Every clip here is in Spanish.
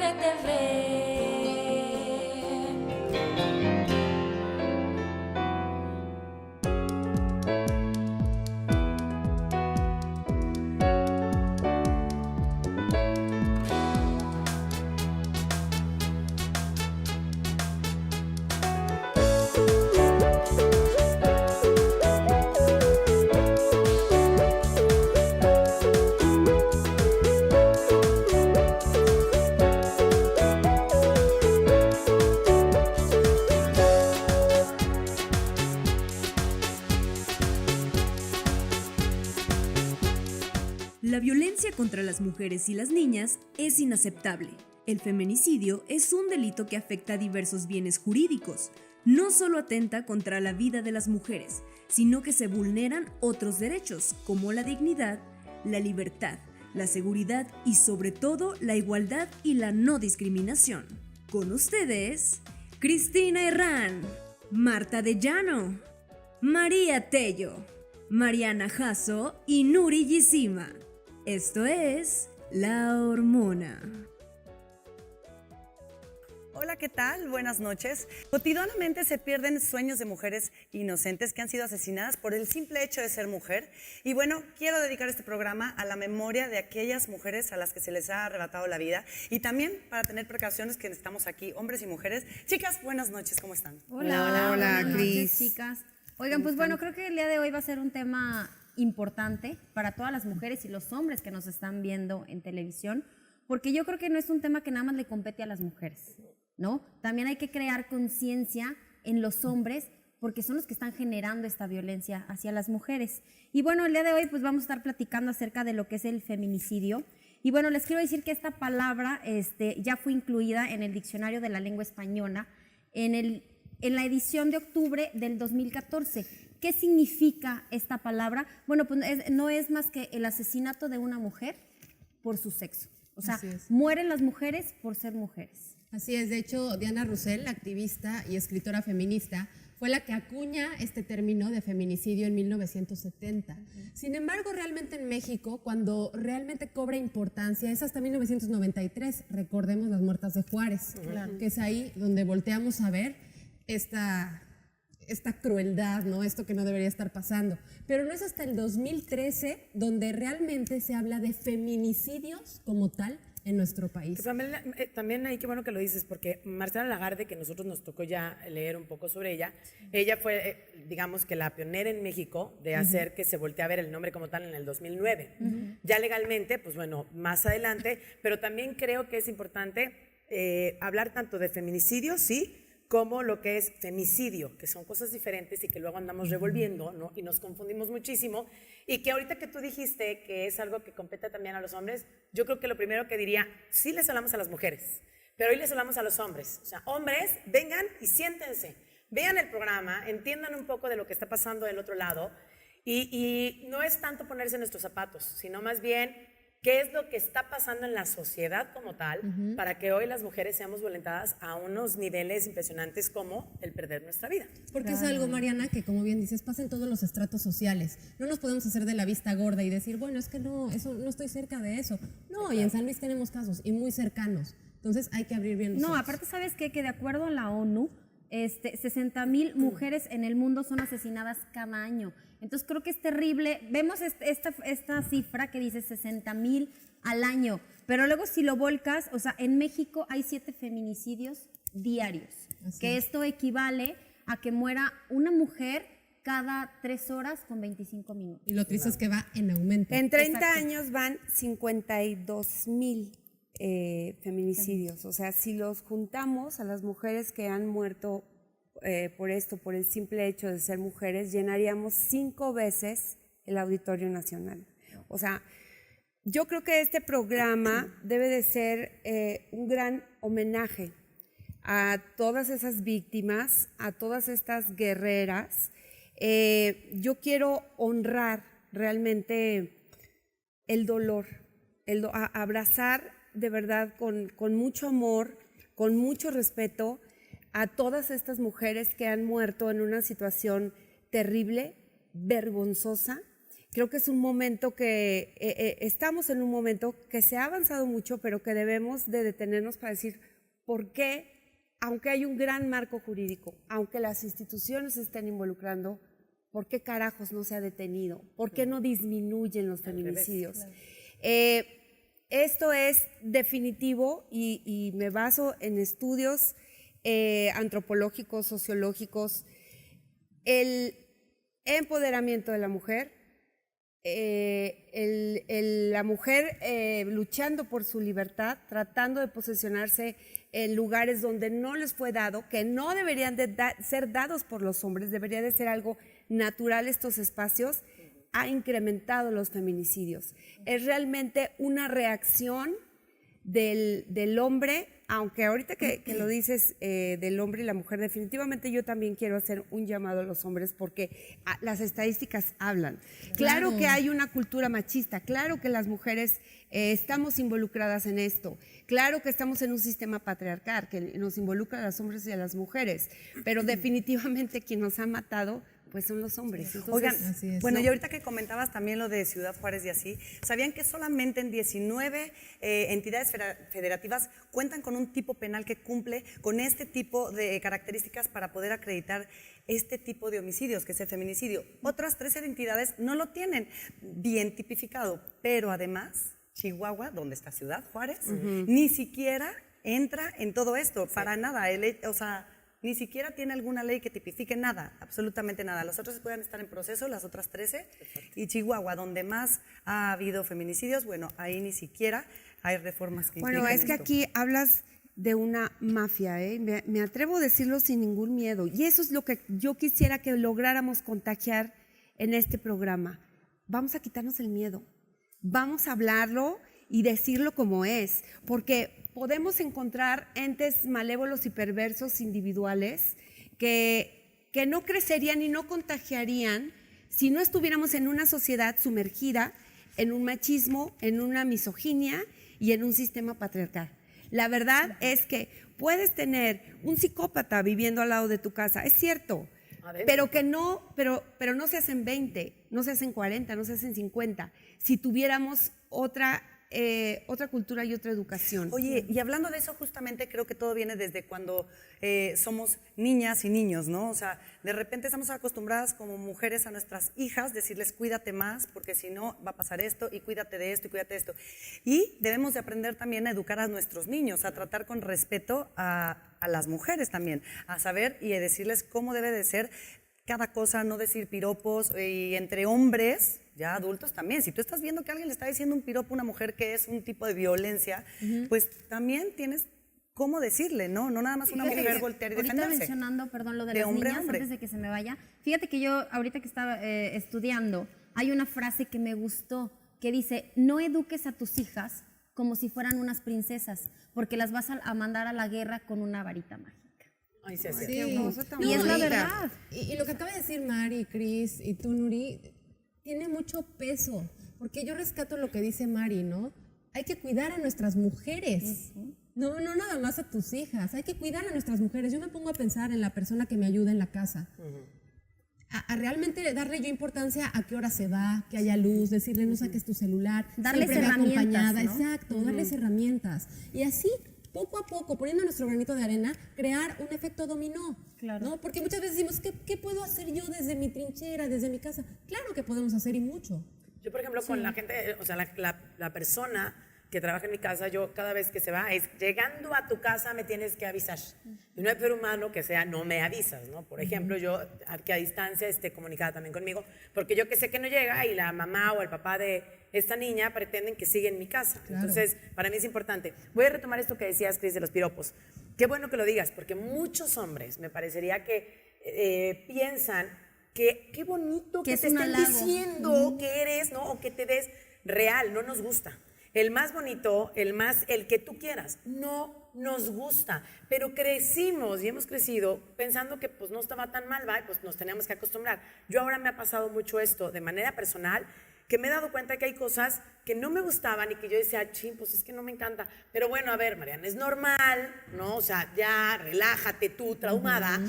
RTV. La violencia contra las mujeres y las niñas es inaceptable. El feminicidio es un delito que afecta a diversos bienes jurídicos. No solo atenta contra la vida de las mujeres, sino que se vulneran otros derechos, como la dignidad, la libertad, la seguridad y sobre todo la igualdad y la no discriminación. Con ustedes, Cristina Herrán, Marta de Llano, María Tello, Mariana Jasso y Nuri Gisima. Esto es La Hormona. Hola, ¿qué tal? Buenas noches. Cotidianamente se pierden sueños de mujeres inocentes que han sido asesinadas por el simple hecho de ser mujer. Y bueno, quiero dedicar este programa a la memoria de aquellas mujeres a las que se les ha arrebatado la vida y también para tener precauciones que estamos aquí, hombres y mujeres. Chicas, buenas noches, ¿cómo están? Hola, Buenas Cris. noches, chicas. Oigan, pues bueno, creo que el día de hoy va a ser un tema importante para todas las mujeres y los hombres que nos están viendo en televisión, porque yo creo que no es un tema que nada más le compete a las mujeres, ¿no? También hay que crear conciencia en los hombres porque son los que están generando esta violencia hacia las mujeres. Y bueno, el día de hoy pues vamos a estar platicando acerca de lo que es el feminicidio. Y bueno, les quiero decir que esta palabra ya fue incluida en el Diccionario de la Lengua Española en la edición de octubre del 2014. ¿Qué significa esta palabra? Bueno, pues no es más que el asesinato de una mujer por su sexo. O sea, mueren las mujeres por ser mujeres. Así es, de hecho, Diana Roussel, activista y escritora feminista, fue la que acuña este término de feminicidio en 1970. Sin embargo, realmente en México, cuando realmente cobra importancia, es hasta 1993, recordemos las muertas de Juárez, que es ahí donde volteamos a ver esta crueldad, ¿no? Esto que no debería estar pasando. Pero no es hasta el 2013 donde realmente se habla de feminicidios como tal en nuestro país. También ahí qué bueno que lo dices, porque Marcela Lagarde, que nosotros nos tocó ya leer un poco sobre ella, ella fue, digamos que la pionera en México de hacer que se voltee a ver el nombre como tal en el 2009. Ya legalmente, pues bueno, más adelante, pero también creo que es importante hablar tanto de feminicidio, sí, como lo que es femicidio, que son cosas diferentes y que luego andamos revolviendo, ¿no? Y nos confundimos muchísimo. Y que ahorita que tú dijiste que es algo que compete también a los hombres, yo creo que lo primero que diría, sí les hablamos a las mujeres, pero hoy les hablamos a los hombres. O sea, hombres, vengan y siéntense, vean el programa, entiendan un poco de lo que está pasando del otro lado y no es tanto ponerse en nuestros zapatos, sino más bien qué es lo que está pasando en la sociedad como tal para que hoy las mujeres seamos violentadas a unos niveles impresionantes como el perder nuestra vida. Porque es algo, Mariana, que como bien dices, pasa en todos los estratos sociales. No nos podemos hacer de la vista gorda y decir, bueno, es que no, eso, no estoy cerca de eso. No, y en San Luis tenemos casos y muy cercanos. Entonces hay que abrir bien los ojos. No, aparte, ¿sabes qué? Que de acuerdo a la ONU, 60,000 mujeres en el mundo son asesinadas cada año. Entonces creo que es terrible. Vemos esta cifra que dice 60,000 al año, pero luego si lo volcas, o sea, en México hay 7 feminicidios diarios, que esto equivale a que muera una mujer cada 3 horas con 25 minutos. Y lo triste es que va en aumento. En 30 años van 52,000 feminicidios. O sea, si los juntamos a las mujeres que han muerto por esto, por el simple hecho de ser mujeres, llenaríamos 5 veces el Auditorio Nacional. O sea, yo creo que este programa debe de ser un gran homenaje a todas esas víctimas, a todas estas guerreras. Yo quiero honrar realmente el dolor, abrazar de verdad con mucho amor, con mucho respeto a todas estas mujeres que han muerto en una situación terrible, vergonzosa, Creo que es un momento que estamos en un momento que se ha avanzado mucho, pero que debemos de detenernos para decir por qué, aunque hay un gran marco jurídico, aunque las instituciones se estén involucrando, ¿por qué carajos no se ha detenido? ¿Por qué no disminuyen los feminicidios? Esto es definitivo y me baso en estudios antropológicos, sociológicos. El empoderamiento de la mujer, la mujer luchando por su libertad, tratando de posesionarse en lugares donde no les fue dado, que no deberían de ser dados por los hombres, debería de ser algo natural estos espacios, ha incrementado los feminicidios. Es realmente una reacción del hombre, aunque ahorita que lo dices del hombre y la mujer, definitivamente yo también quiero hacer un llamado a los hombres porque las estadísticas hablan. Claro que hay una cultura machista, claro que las mujeres estamos involucradas en esto, claro que estamos en un sistema patriarcal que nos involucra a los hombres y a las mujeres, pero definitivamente quien nos ha matado pues son los hombres. Entonces, Oigan, bueno, ¿no? y ahorita que comentabas también lo de Ciudad Juárez y así, ¿sabían que solamente en 19 entidades federativas cuentan con un tipo penal que cumple con este tipo de características para poder acreditar este tipo de homicidios, que es el feminicidio? Otras 13 entidades no lo tienen bien tipificado, pero además Chihuahua, donde está Ciudad Juárez, ni siquiera entra en todo esto, para nada, o sea, ni siquiera tiene alguna ley que tipifique nada, absolutamente nada. Las otras pueden estar en proceso, las otras 13. Y Chihuahua, donde más ha habido feminicidios, bueno, ahí ni siquiera hay reformas que Bueno, impliquen es que esto. aquí hablas de una mafia, ¿eh? Me atrevo a decirlo sin ningún miedo. Y eso es lo que yo quisiera que lográramos contagiar en este programa. Vamos a quitarnos el miedo. Vamos a hablarlo y decirlo como es, porque podemos encontrar entes malévolos y perversos individuales que no crecerían y no contagiarían si no estuviéramos en una sociedad sumergida en un machismo, en una misoginia y en un sistema patriarcal. La verdad es que puedes tener un psicópata viviendo al lado de tu casa, es cierto, pero no se hacen 20, no se hacen 40, no se hacen 50. Si tuviéramos otra cultura y otra educación. Oye, y hablando de eso, justamente creo que todo viene desde cuando somos niñas y niños, ¿no? O sea, de repente estamos acostumbradas como mujeres a nuestras hijas decirles cuídate más, porque si no va a pasar esto, y cuídate de esto, y cuídate de esto. Y debemos de aprender también a educar a nuestros niños, a tratar con respeto a las mujeres también, a saber y a decirles cómo debe de ser cada cosa, no decir piropos, y entre hombres, ya adultos también. Si tú estás viendo que alguien le está diciendo un piropo a una mujer que es un tipo de violencia, pues también tienes cómo decirle, ¿no? No nada más una mujer voltear y ahorita defenderse. mencionando, perdón, lo de De las hombre a niñas, hombre. antes de que se me vaya, fíjate que yo, ahorita que estaba estudiando, hay una frase que me gustó, que dice, no eduques a tus hijas como si fueran unas princesas, porque las vas a mandar a la guerra con una varita mágica. Ay, sí, sí. Sí. Y es la mira, verdad. Y lo que acaba de decir Mari, Cris y tú, Nuri, tiene mucho peso, porque yo rescato lo que dice Mari, ¿no? Hay que cuidar a nuestras mujeres. No nada más a tus hijas, hay que cuidar a nuestras mujeres. Yo me pongo a pensar en la persona que me ayuda en la casa. A realmente darle yo importancia a qué hora se va, que haya luz, decirle no saques tu celular, Darles siempre ve herramientas, acompañada, ¿no? exacto, darles herramientas. Y así, poco a poco, poniendo nuestro granito de arena, crear un efecto dominó. Claro. ¿No? Porque muchas veces decimos, ¿qué puedo hacer yo desde mi trinchera, desde mi casa? Claro que podemos hacer y mucho. Yo, por ejemplo, con la gente, o sea, la persona que trabaja en mi casa, yo cada vez que se va es, llegando a tu casa me tienes que avisar. Y no hay ser humano que sea, no me avisas, ¿no? Por ejemplo, yo, que a distancia esté comunicada también conmigo, porque yo que sé que no llega y la mamá o el papá de esta niña pretenden que siga en mi casa. Claro. Entonces, para mí es importante. Voy a retomar esto que decías, Cris, de los piropos. Qué bueno que lo digas, porque muchos hombres, me parecería que piensan que qué bonito Que que es te un estén halago. diciendo que eres, ¿no? O que te ves real, no nos gusta. El más bonito, el que tú quieras, no nos gusta, pero crecimos y hemos crecido pensando que pues no estaba tan mal, ¿va? Pues nos teníamos que acostumbrar. Yo ahora me ha pasado mucho esto de manera personal, que me he dado cuenta que hay cosas que no me gustaban y que yo decía, ching, pues es que no me encanta. Pero bueno, a ver, Mariana, es normal, ¿no? O sea, ya relájate tú, traumada.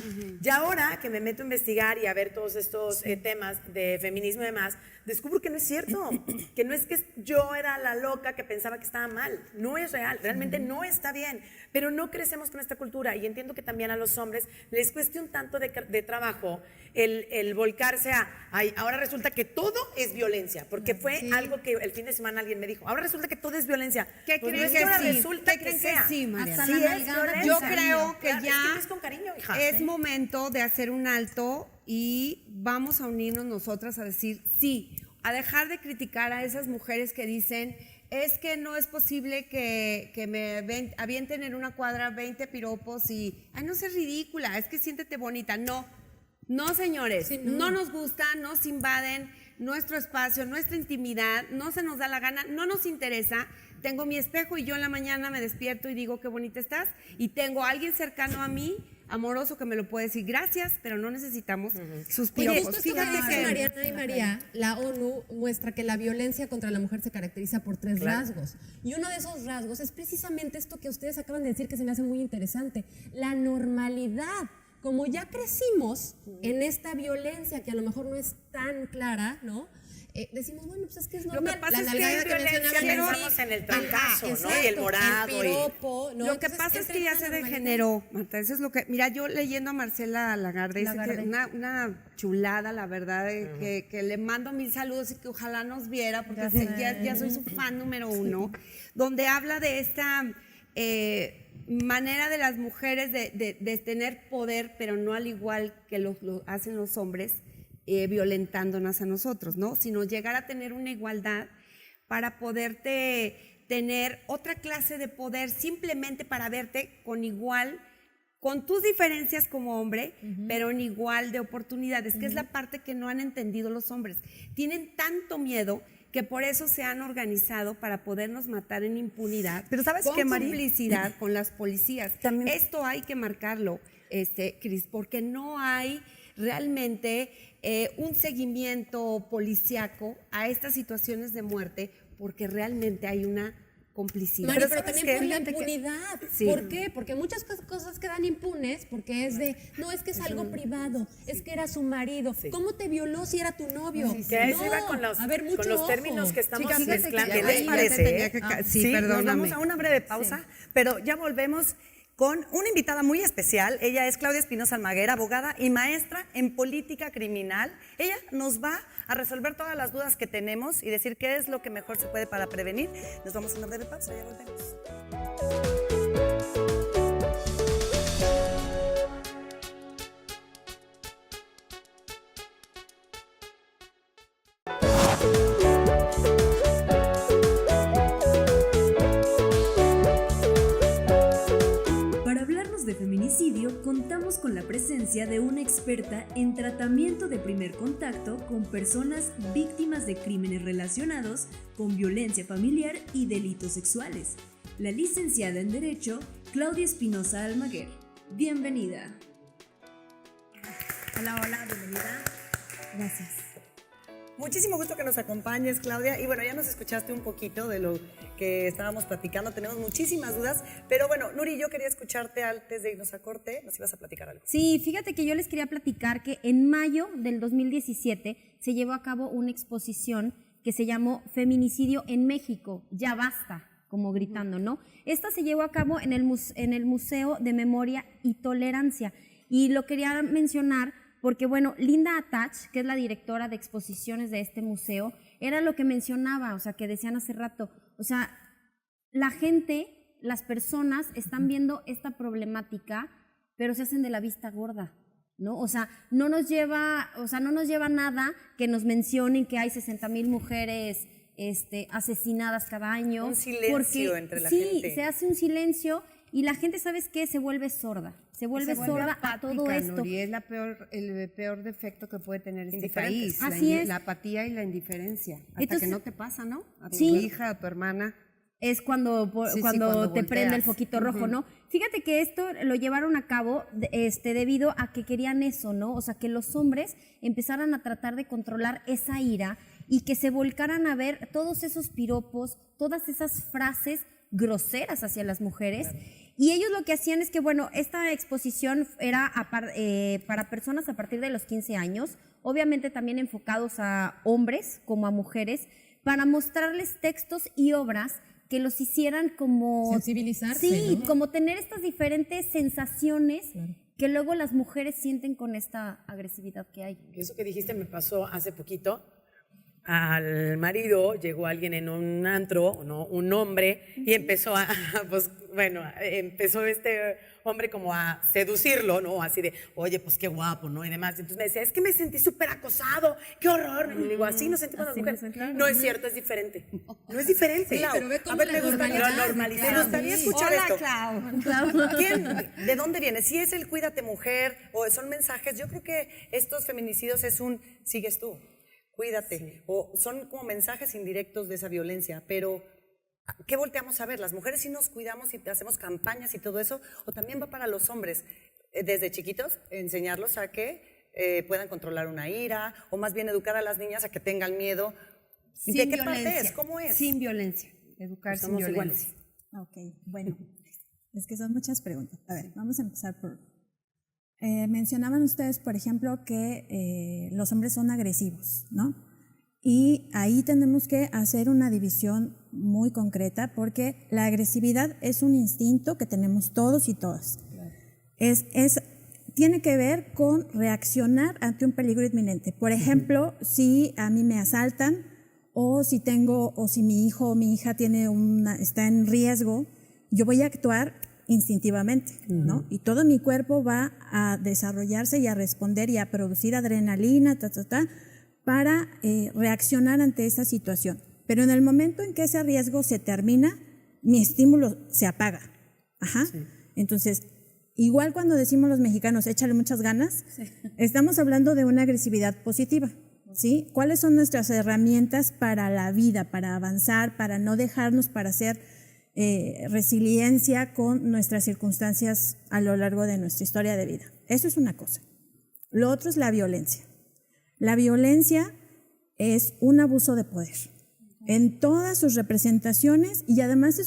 Y ahora que me meto a investigar y a ver todos estos temas de feminismo y demás, descubro que no es cierto, que no es que yo era la loca que pensaba que estaba mal, no es real, realmente no está bien, pero no crecemos con esta cultura y entiendo que también a los hombres les cueste un tanto de trabajo el volcarse a, ay, ahora resulta que todo es violencia, porque fue algo que el fin de semana alguien me dijo, ahora resulta que todo es violencia. ¿Qué Pues creen no es que ahora sí? resulta ¿Qué creen sea. que sí, Mariana? Hasta Sí la es nalgada violencia. Yo creo que Claro, ya es que es con cariño, hija. es momento de hacer un alto y vamos a unirnos nosotras a decir sí, a dejar de criticar a esas mujeres que dicen es que no es posible que me avienten en una cuadra 20 piropos y, ay, no seas ridícula, es que siéntete bonita. No, señores, Sí, no nos gusta, nos invaden nuestro espacio, nuestra intimidad, no se nos da la gana, no nos interesa. Tengo mi espejo y yo en la mañana me despierto y digo qué bonita estás y tengo a alguien cercano a mí, amoroso, que me lo puede decir gracias, pero no necesitamos sus Oye, piropos. justo esto que dice Mariana y María, la ONU muestra que la violencia contra la mujer se caracteriza por 3 rasgos. Y uno de esos rasgos es precisamente esto que ustedes acaban de decir que se me hace muy interesante, la normalidad. Como ya crecimos en esta violencia que a lo mejor no es tan clara, ¿no? Decimos, bueno, pues es que es Lo normal. que pasa es que nalgada en violencia mencionaba pensamos Nancy, en el trancazo, ¿no? exacto, Y el morado. el piropo, ¿no? Lo que Entonces, pasa es entra que ya esta se normalidad. degeneró, Marta. Eso es lo que. Mira, yo leyendo a Marcela Lagarde, dice que una chulada, la verdad, que le mando 1000 saludos y que ojalá nos viera, porque ya soy su fan número 1, donde habla de esta manera de las mujeres de tener poder, pero no al igual que lo hacen los hombres, violentándonos a nosotros, ¿no? Sino llegar a tener una igualdad para poderte tener otra clase de poder simplemente para verte con tus diferencias como hombre, pero en igual de oportunidades, que es la parte que no han entendido los hombres. Tienen tanto miedo que por eso se han organizado para podernos matar en impunidad, Pero ¿sabes con qué, Mari? complicidad con las policías. También- Esto hay que marcarlo, Cris, porque no hay realmente un seguimiento policiaco a estas situaciones de muerte, porque realmente hay una complicidad. Mari, pero ¿sabes también qué? por la Fíjate que- impunidad. Sí. ¿Por qué? Porque muchas cosas quedan impunes porque es de, no, es que es algo privado, es que era su marido. ¿Cómo te violó si era tu novio? Que a eso No, iba con a ver, con mucho los ojo. términos que estamos Chicas, fíjate que mezclando. ¿Qué Ahí les ya parece? te tenía que sí, Nos perdóname. vamos a una breve pausa, pero ya volvemos con una invitada muy especial. Ella es Claudia Espinosa Almaguer, abogada y maestra en política criminal. Ella nos va a resolver todas las dudas que tenemos y decir qué es lo que mejor se puede para prevenir. Nos vamos a una breve pausa, ya volvemos. Para hablarnos de feminicidio, contamos con la presencia de una experta en tratamiento de primer contacto con personas víctimas de crímenes relacionados con violencia familiar y delitos sexuales, la licenciada en Derecho, Claudia Espinosa Almaguer. Bienvenida. Hola, bienvenida. Gracias. Muchísimo gusto que nos acompañes, Claudia. Y bueno, ya nos escuchaste un poquito de lo que estábamos platicando. Tenemos muchísimas dudas. Pero bueno, Nuri, yo quería escucharte antes de irnos a corte. Nos ibas a platicar algo. Sí, fíjate que yo les quería platicar que en mayo del 2017 se llevó a cabo una exposición que se llamó Feminicidio en México, ya basta, como gritando, ¿no? Esta se llevó a cabo en el Museo de Memoria y Tolerancia. Y lo quería mencionar porque, bueno, Linda Attach, que es la directora de exposiciones de este museo, era lo que mencionaba, o sea, que decían hace rato, o sea, la gente, las personas están viendo esta problemática, pero se hacen de la vista gorda, ¿no? O sea, no nos lleva nada que nos mencionen que hay 60,000 mujeres asesinadas cada año. Un silencio entre la gente. Sí, se hace un silencio y la gente, ¿sabes qué? Se vuelve sorda. Se vuelve sorda a todo apática, esto. Nuri, es el peor defecto que puede tener este Indiferentes. país. Así es. La apatía y la indiferencia. Hasta Entonces, que no te pasa, ¿no? A tu sí. hija, a tu hermana. Es cuando cuando te prende el volteas. foquito rojo, ¿no? Fíjate que esto lo llevaron a cabo debido a que querían eso, ¿no? O sea, que los hombres empezaran a tratar de controlar esa ira y que se volcaran a ver todos esos piropos, todas esas frases groseras hacia las mujeres. Y ellos lo que hacían es que, bueno, esta exposición era para personas a partir de los 15 años, obviamente también enfocados a hombres como a mujeres, para mostrarles textos y obras que los hicieran como... Sensibilizarse, Sí, ¿no? como tener estas diferentes sensaciones que luego las mujeres sienten con esta agresividad que hay. Eso que dijiste me pasó hace poquito. Al marido llegó alguien en un antro, ¿no? Un hombre, y empezó pues bueno, empezó este hombre como a seducirlo, ¿no? Así de, oye, pues qué guapo, ¿no? Y demás. Entonces me decía, es que me sentí súper acosado, qué horror. Y le digo, así nos sentimos las mujeres. No es cierto, es diferente. No es diferente. Sí, pero ve cómo a ver, la me gustaría normalizamos. Me gustaría escuchar Hola, esto. Clau. ¿De dónde viene? Si es el cuídate mujer o son mensajes, yo creo que estos feminicidios es un sigues tú, cuídate, o son como mensajes indirectos de esa violencia, pero ¿qué volteamos a ver? ¿Las mujeres sí nos cuidamos y hacemos campañas y todo eso? ¿O también va para los hombres? Desde chiquitos, enseñarlos a que puedan controlar una ira, o más bien educar a las niñas a que tengan miedo. ¿De qué parte es? ¿Cómo es? Sin violencia. Educar sin Somos violencia. iguales. Ok, bueno, es que son muchas preguntas. A ver, vamos a empezar por... mencionaban ustedes, por ejemplo, que los hombres son agresivos, ¿no? Y ahí tenemos que hacer una división muy concreta porque la agresividad es un instinto que tenemos todos y todas. Tiene que ver con reaccionar ante un peligro inminente. Por ejemplo, si a mí me asaltan o si mi hijo o mi hija está en riesgo, yo voy a actuar instintivamente, ¿no? Y todo mi cuerpo va a desarrollarse y a responder y a producir adrenalina, para reaccionar ante esa situación. Pero en el momento en que ese riesgo se termina, mi estímulo se apaga. Ajá. Sí. Entonces, igual cuando decimos los mexicanos, échale muchas ganas, estamos hablando de una agresividad positiva, ¿sí? ¿Cuáles son nuestras herramientas para la vida, para avanzar, para no dejarnos, para hacer resiliencia con nuestras circunstancias a lo largo de nuestra historia de vida? Eso es una cosa. Lo otro es la violencia. La violencia es un abuso de poder en todas sus representaciones y además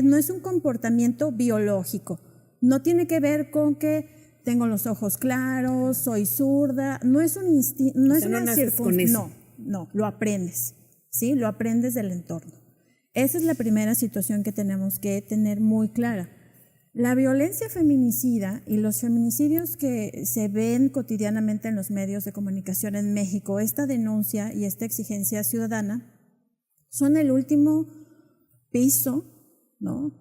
no es un comportamiento biológico. No tiene que ver con que tengo los ojos claros, soy zurda, no es un instinto, no es una circunstancia. No, lo aprendes, ¿sí? Lo aprendes del entorno. Esa es la primera situación que tenemos que tener muy clara. La violencia feminicida y los feminicidios que se ven cotidianamente en los medios de comunicación en México, esta denuncia y esta exigencia ciudadana, son el último piso, ¿no?,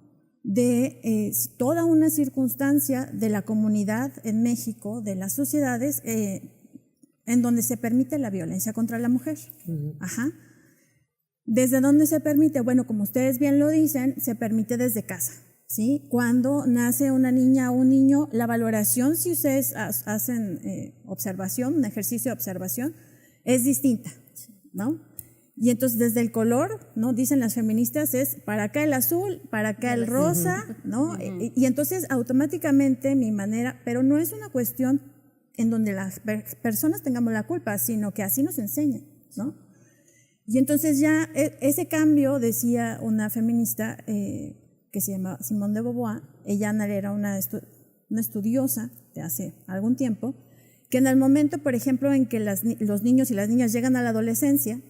de toda una circunstancia de la comunidad en México, de las sociedades, en donde se permite la violencia contra la mujer. Ajá. ¿Desde dónde se permite? Bueno, como ustedes bien lo dicen, se permite desde casa, ¿sí? Cuando nace una niña o un niño, la valoración, si ustedes hacen observación, un ejercicio de observación, es distinta, ¿no? Y entonces desde el color, ¿no?, dicen las feministas, es para acá el azul, para acá el rosa, ¿no? Y entonces automáticamente mi manera, pero no es una cuestión en donde las personas tengamos la culpa, sino que así nos enseñan, ¿no? Y entonces ya ese cambio, decía una feminista que se llama Simone de Beauvoir, ella era una estudiosa de hace algún tiempo, que en el momento, por ejemplo, en que los niños y las niñas llegan a la adolescencia,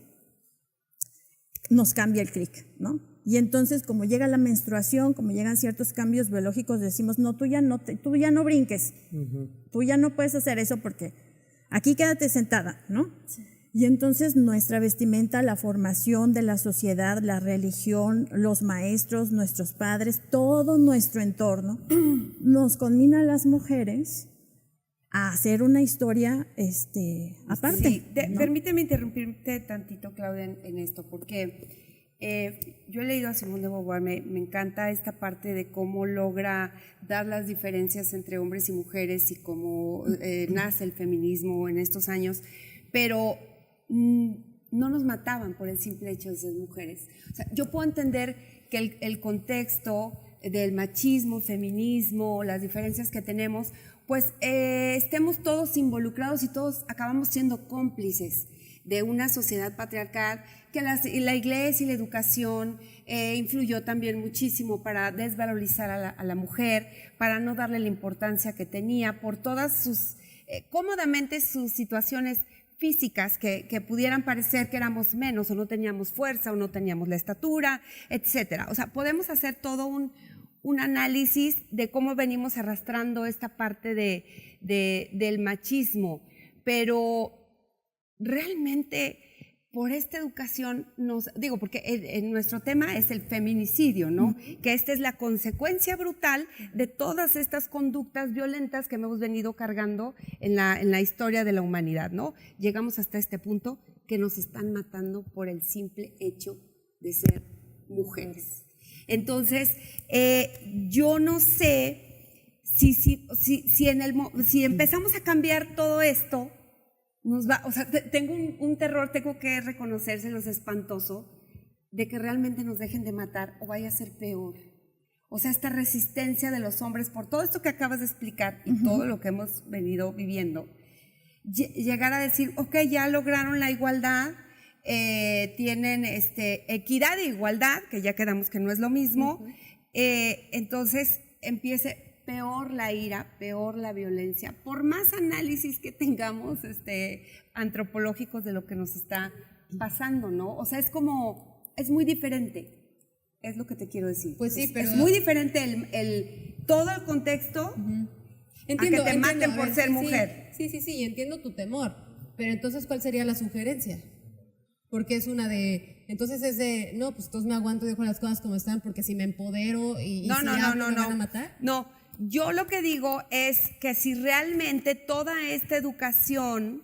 nos cambia el clic, ¿no? Y entonces, como llega la menstruación, como llegan ciertos cambios biológicos, decimos, no, tú ya no brinques, tú ya no puedes hacer eso porque aquí quédate sentada, ¿no? Sí. Y entonces nuestra vestimenta, la formación de la sociedad, la religión, los maestros, nuestros padres, todo nuestro entorno, nos conmina a las mujeres a hacer una historia aparte. Sí, ¿no? Permíteme interrumpirte tantito, Claudia, en esto, porque yo he leído a Simone de Beauvoir, me encanta esta parte de cómo logra dar las diferencias entre hombres y mujeres y cómo nace el feminismo en estos años, pero no nos mataban por el simple hecho de ser mujeres. O sea, yo puedo entender que el contexto del machismo, feminismo, las diferencias que tenemos, pues estemos todos involucrados y todos acabamos siendo cómplices de una sociedad patriarcal, que la iglesia y la educación influyó también muchísimo para desvalorizar a la mujer, para no darle la importancia que tenía por todas sus, cómodamente sus situaciones físicas que pudieran parecer que éramos menos o no teníamos fuerza o no teníamos la estatura, etcétera. O sea, podemos hacer todo un análisis de cómo venimos arrastrando esta parte del machismo, pero realmente por esta educación porque nuestro tema es el feminicidio, ¿no? Que esta es la consecuencia brutal de todas estas conductas violentas que hemos venido cargando en la historia de la humanidad, ¿no? Llegamos hasta este punto que nos están matando por el simple hecho de ser mujeres. Entonces, yo no sé si empezamos a cambiar todo esto, tengo un terror, tengo que reconocérselos espantoso, de que realmente nos dejen de matar o vaya a ser peor. O sea, esta resistencia de los hombres por todo esto que acabas de explicar y todo lo que hemos venido viviendo, llegar a decir, ok, ya lograron la igualdad, tienen equidad e igualdad, que ya quedamos que no es lo mismo, entonces empiece peor la ira, peor la violencia, por más análisis que tengamos antropológicos de lo que nos está pasando, ¿no? O sea, es muy diferente, es lo que te quiero decir. Pues sí, pero... Es muy diferente todo el contexto Entiendo, a que te maten por ser mujer. Sí, entiendo tu temor, pero entonces, ¿cuál sería la sugerencia? Porque es una de, entonces es de, no, pues entonces me aguanto y dejo las cosas como están, porque si me empodero y si hablo, ¿me van a matar? No, yo lo que digo es que si realmente toda esta educación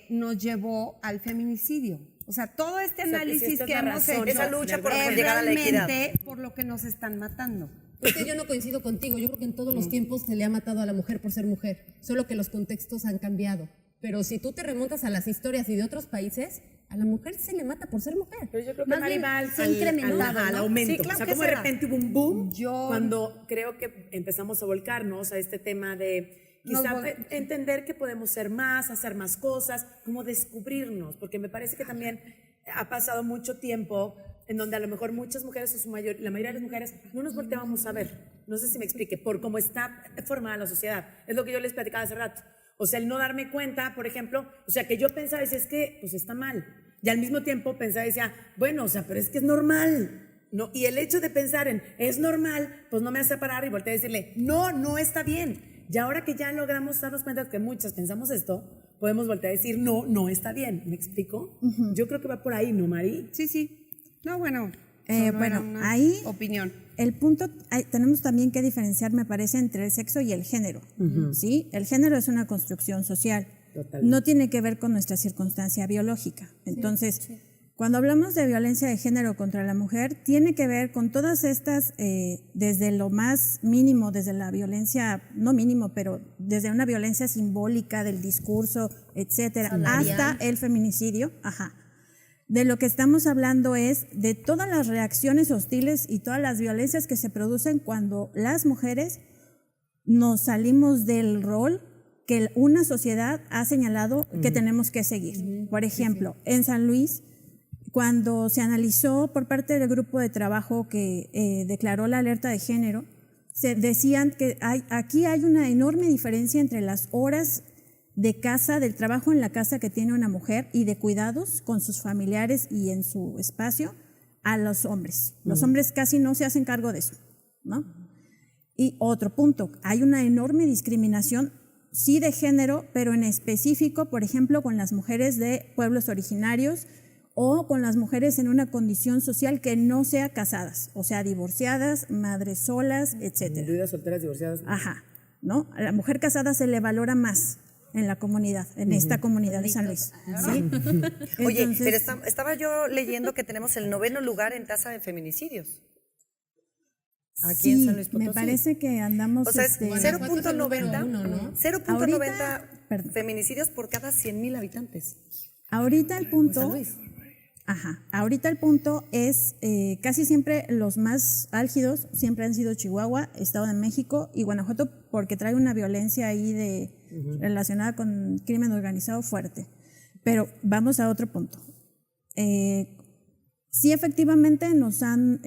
nos llevó al feminicidio, o sea, todo este análisis que hemos hecho, esa lucha por es llegar a la equidad, realmente por lo que nos están matando. Es que yo no coincido contigo, yo creo que en todos los tiempos se le ha matado a la mujer por ser mujer, solo que los contextos han cambiado. Pero si tú te remontas a las historias y de otros países, a la mujer se le mata por ser mujer. Pero yo creo que Más bien, Maribel se ha incrementado, al ¿no? aumento. Sí, claro o sea, que como de será. repente hubo un boom Yo- cuando creo que empezamos a volcarnos a este tema de quizá entender que podemos ser más, hacer más cosas, como descubrirnos, porque me parece que también ha pasado mucho tiempo en donde a lo mejor muchas mujeres o la mayoría de las mujeres no nos volteamos a ver. No sé si me explique, por cómo está formada la sociedad. Es lo que yo les platicaba hace rato. O sea, el no darme cuenta, por ejemplo, o sea, que yo pensaba, decía, es que pues está mal. Y al mismo tiempo pensaba, decía, bueno, o sea, pero es que es normal. ¿No? Y el hecho de pensar en es normal, pues no me hace parar y voltear a decirle, no, no está bien. Y ahora que ya logramos darnos cuenta que muchas pensamos esto, podemos voltear a decir, no, no está bien. ¿Me explico? Yo creo que va por ahí, ¿no, Mari? Sí. No, bueno, solo era una ahí opinión. el punto, tenemos también que diferenciar, me parece, entre el sexo y el género. ¿Sí? El género es una construcción social. Totalmente. No tiene que ver con nuestra circunstancia biológica. Entonces, cuando hablamos de violencia de género contra la mujer, tiene que ver con todas estas, desde lo más mínimo, desde la violencia, no mínimo, pero desde una violencia simbólica del discurso, etcétera, hasta el feminicidio. De lo que estamos hablando es de todas las reacciones hostiles y todas las violencias que se producen cuando las mujeres nos salimos del rol que una sociedad ha señalado que tenemos que seguir. Por ejemplo, en San Luis, cuando se analizó por parte del grupo de trabajo que declaró la alerta de género, se decían que aquí hay una enorme diferencia entre las horas de casa, del trabajo en la casa que tiene una mujer y de cuidados con sus familiares y en su espacio a los hombres. Los hombres casi no se hacen cargo de eso, ¿no? Y otro punto, hay una enorme discriminación, sí de género, pero en específico, por ejemplo, con las mujeres de pueblos originarios o con las mujeres en una condición social que no sea casadas, o sea, divorciadas, madres solas, etcétera. Viudas, solteras, divorciadas. ¿No? A la mujer casada se le valora más en la comunidad, en esta comunidad de San Luis. ¿Sí? Oye, Entonces, pero estaba yo leyendo que tenemos el 9º lugar en tasa de feminicidios. Aquí en San Luis Potosí. me parece que andamos... O sea, es Guanajuato es el número 0.90 1, ¿no? 0.90 feminicidios por cada 100,000 habitantes. Ahorita el punto... San Luis. Ahorita el punto es, casi siempre los más álgidos siempre han sido Chihuahua, Estado de México y Guanajuato, porque trae una violencia ahí relacionada con crimen organizado fuerte. Pero vamos a otro punto. Sí, efectivamente nos han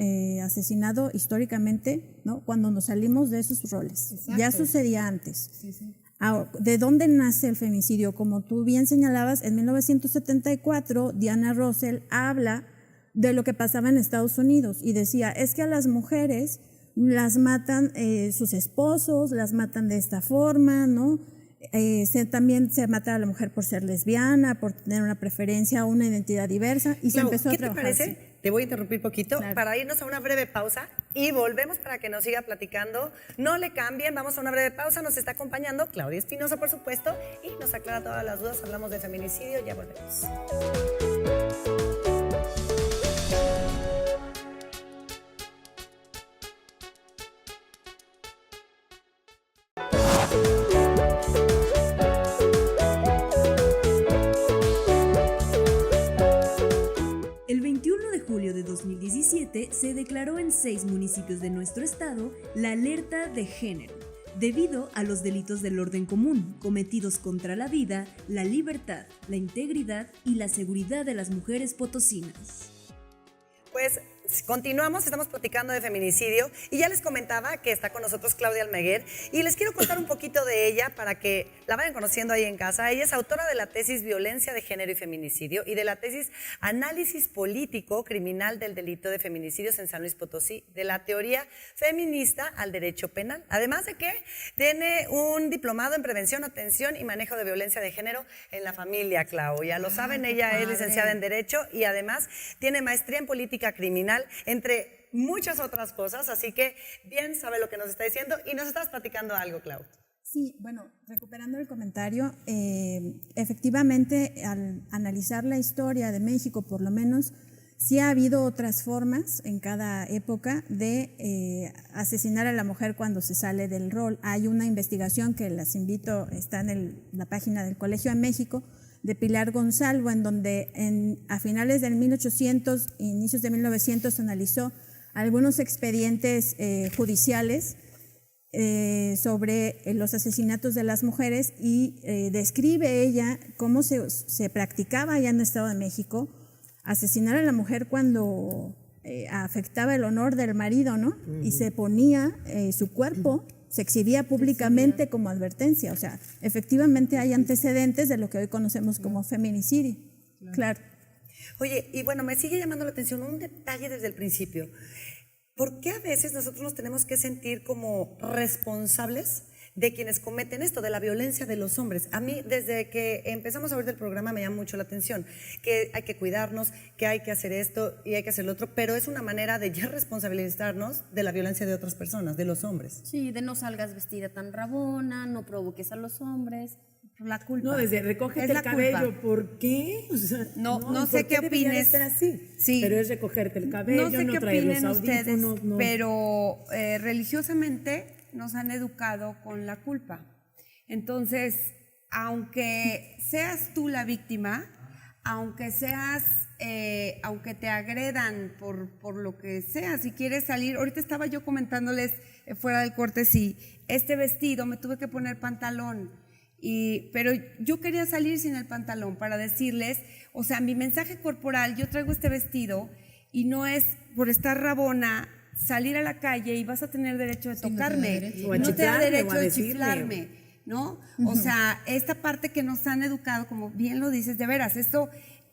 asesinado históricamente, ¿no? Cuando nos salimos de esos roles. Exacto. Ya sucedía antes. Sí, sí. Ahora, ¿de dónde nace el femicidio? Como tú bien señalabas, en 1974 Diana Russell habla de lo que pasaba en Estados Unidos y decía, es que a las mujeres las matan sus esposos, las matan de esta forma, ¿no? También se mata a la mujer por ser lesbiana, por tener una preferencia o una identidad diversa y se Clau, empezó a ¿qué te trabajar parece? así. Te voy a interrumpir poquito Claro. para irnos a una breve pausa y volvemos para que nos siga platicando. No le cambien, vamos a una breve pausa. Nos está acompañando Claudia Espinosa, por supuesto, y nos aclara todas las dudas. Hablamos de feminicidio, ya volvemos. El 21 de julio de 2017 se declaró en 6 municipios de nuestro estado la alerta de género, debido a los delitos del orden común cometidos contra la vida, la libertad, la integridad y la seguridad de las mujeres potosinas. Pues continuamos, estamos platicando de feminicidio y ya les comentaba que está con nosotros Claudia Almaguer y les quiero contar un poquito de ella para que la vayan conociendo ahí en casa. Ella es autora de la tesis Violencia de Género y Feminicidio y de la tesis Análisis Político Criminal del Delito de Feminicidios en San Luis Potosí, de la teoría feminista al derecho penal. Además de que tiene un diplomado en prevención, atención y manejo de violencia de género en la familia, Clau. Ya lo saben, ella es licenciada en Derecho y además tiene maestría en Política Criminal, entre muchas otras cosas, así que bien sabe lo que nos está diciendo y nos estás platicando algo, Clau. Sí, bueno, recuperando el comentario, efectivamente al analizar la historia de México, por lo menos, sí ha habido otras formas en cada época de asesinar a la mujer cuando se sale del rol. Hay una investigación que las invito, está en la página del Colegio de México, de Pilar Gonzalo, en donde a finales del 1800, inicios de 1900, analizó algunos expedientes judiciales sobre los asesinatos de las mujeres y describe ella cómo se practicaba allá en el Estado de México asesinar a la mujer cuando afectaba el honor del marido, ¿no? Y se ponía su cuerpo, se exhibía públicamente como advertencia. O sea, efectivamente hay antecedentes de lo que hoy conocemos como feminicidio. Claro. Oye, y bueno, me sigue llamando la atención un detalle desde el principio. ¿Por qué a veces nosotros nos tenemos que sentir como responsables de quienes cometen esto, de la violencia de los hombres? A mí, desde que empezamos a ver el programa, me llama mucho la atención, que hay que cuidarnos, que hay que hacer esto y hay que hacer lo otro, pero es una manera de ya responsabilizarnos de la violencia de otras personas, de los hombres. Sí, de no salgas vestida tan rabona, no provoques a los hombres, por la culpa. No, desde recógete Es el la cabello, culpa. ¿por qué? O sea, No sé ¿por qué debería opines. estar así? Sí. Pero es recogerte el cabello, No sé no qué traer los opinen ustedes, audífonos, no. pero religiosamente nos han educado con la culpa. Entonces, aunque seas tú la víctima, aunque te agredan por lo que sea, si quieres salir, ahorita estaba yo comentándoles fuera del corte, sí, este vestido, me tuve que poner pantalón, pero yo quería salir sin el pantalón para decirles, o sea, mi mensaje corporal, yo traigo este vestido y no es por estar rabona salir a la calle y vas a tener derecho de Sí, no te da tocarme, derecho. O a no te da chiflarme, derecho o a de decirme. chiflarme, ¿no? O sea, esta parte que nos han educado, como bien lo dices, de veras, esto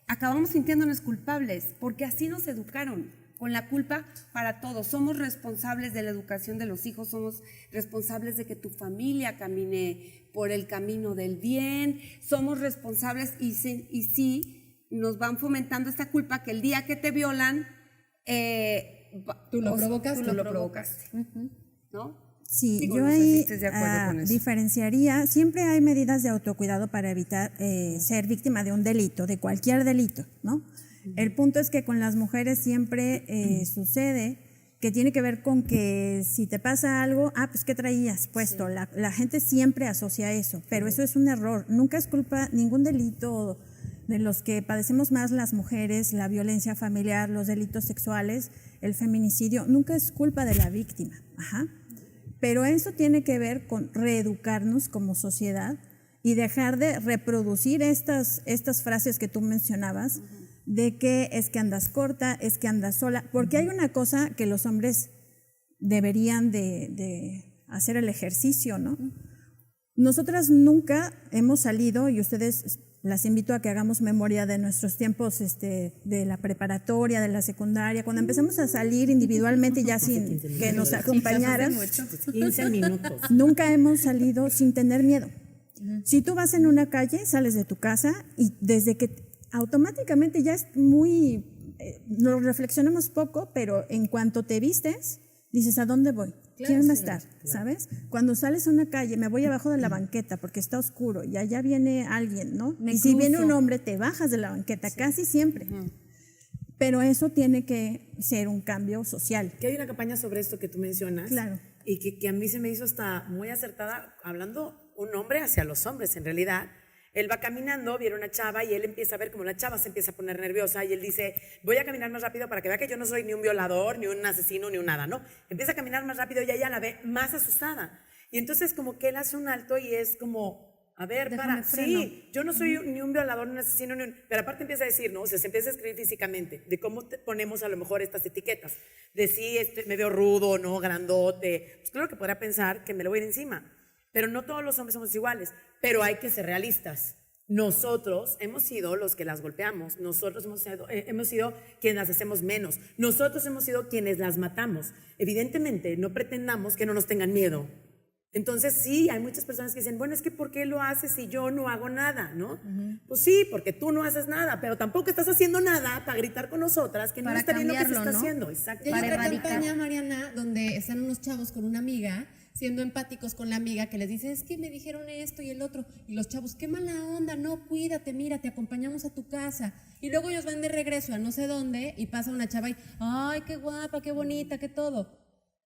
acabamos sintiéndonos culpables, porque así nos educaron, con la culpa para todos. Somos responsables de la educación de los hijos, somos responsables de que tu familia camine por el camino del bien, somos responsables y sí nos van fomentando esta culpa que el día que te violan, Tú lo provocaste. Tú lo provocaste, ¿no? Sí, Digo, yo no sé si ahí estés de acuerdo con eso. diferenciaría, siempre hay medidas de autocuidado para evitar ser víctima de un delito, de cualquier delito, ¿no? El punto es que con las mujeres siempre sucede que tiene que ver con que si te pasa algo, pues ¿qué traías puesto? La gente siempre asocia eso, pero eso es un error. Nunca es culpa, ningún delito de los que padecemos más las mujeres, la violencia familiar, los delitos sexuales, el feminicidio, nunca es culpa de la víctima. Ajá. Pero eso tiene que ver con reeducarnos como sociedad y dejar de reproducir estas frases que tú mencionabas, de que es que andas corta, es que andas sola, porque hay una cosa que los hombres deberían de hacer el ejercicio, ¿no? Nosotras nunca hemos salido, y ustedes las invito a que hagamos memoria de nuestros tiempos de la preparatoria, de la secundaria, cuando empezamos a salir individualmente ya sin que nos acompañaran. 15 minutos. Nunca hemos salido sin tener miedo. Si tú vas en una calle, sales de tu casa y desde que automáticamente ya es muy, lo reflexionamos poco, pero en cuanto te vistes, dices, ¿a dónde voy? ¿Quién va a estar? ¿Sabes? Cuando sales a una calle, me voy abajo de la banqueta porque está oscuro y allá viene alguien, ¿no? Y si viene un hombre, te bajas de la banqueta, casi siempre. Pero eso tiene que ser un cambio social. Que hay una campaña sobre esto que tú mencionas. Claro. Y que a mí se me hizo hasta muy acertada, hablando un hombre hacia los hombres, en realidad. Él va caminando, viene una chava y él empieza a ver como la chava se empieza a poner nerviosa y él dice, voy a caminar más rápido para que vea que yo no soy ni un violador, ni un asesino, ni un nada, ¿no? Empieza a caminar más rápido y ella la ve más asustada. Y entonces como que él hace un alto y es como, a ver, Déjame freno. sí, yo no soy ni un violador, ni un asesino, pero aparte empieza a decir, ¿no? O sea, se empieza a escribir físicamente, de cómo ponemos a lo mejor estas etiquetas, de si me veo rudo, ¿no? Grandote. Pues claro que podrá pensar que me lo voy a ir encima, pero no todos los hombres somos iguales, pero hay que ser realistas. Nosotros hemos sido los que las golpeamos, nosotros hemos sido quienes las hacemos menos, nosotros hemos sido quienes las matamos. Evidentemente, no pretendamos que no nos tengan miedo. Entonces, sí, hay muchas personas que dicen, bueno, es que ¿por qué lo haces si yo no hago nada? ¿No? Pues sí, porque tú no haces nada, pero tampoco estás haciendo nada para gritar con nosotras que Para no está bien lo que se cambiarlo, está ¿no? haciendo. Exacto. Y hay Para otra erradicar. campaña, Mariana, donde están unos chavos con una amiga, siendo empáticos con la amiga, que les dice, es que me dijeron esto y el otro, y los chavos, qué mala onda, no, cuídate, mira, te acompañamos a tu casa, y luego ellos van de regreso a no sé dónde, y pasa una chava y, ay, qué guapa, qué bonita, qué todo.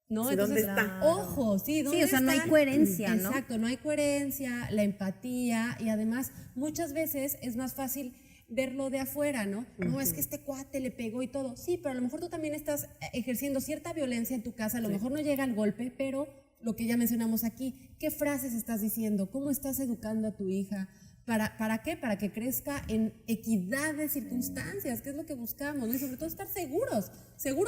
¿No? Sí, Entonces, ¿dónde está? ojo, sí, ¿dónde Sí, o sea, no hay están? coherencia, ¿no? Exacto, no hay coherencia, la empatía, y además, muchas veces es más fácil verlo de afuera, ¿no? No, es que este cuate le pegó y todo. Sí, pero a lo mejor tú también estás ejerciendo cierta violencia en tu casa, a lo mejor no llega al golpe, pero lo que ya mencionamos aquí, ¿qué frases estás diciendo? ¿Cómo estás educando a tu hija? ¿Para qué? Para que crezca en equidad de circunstancias, que es lo que buscamos, ¿no? Y sobre todo estar seguros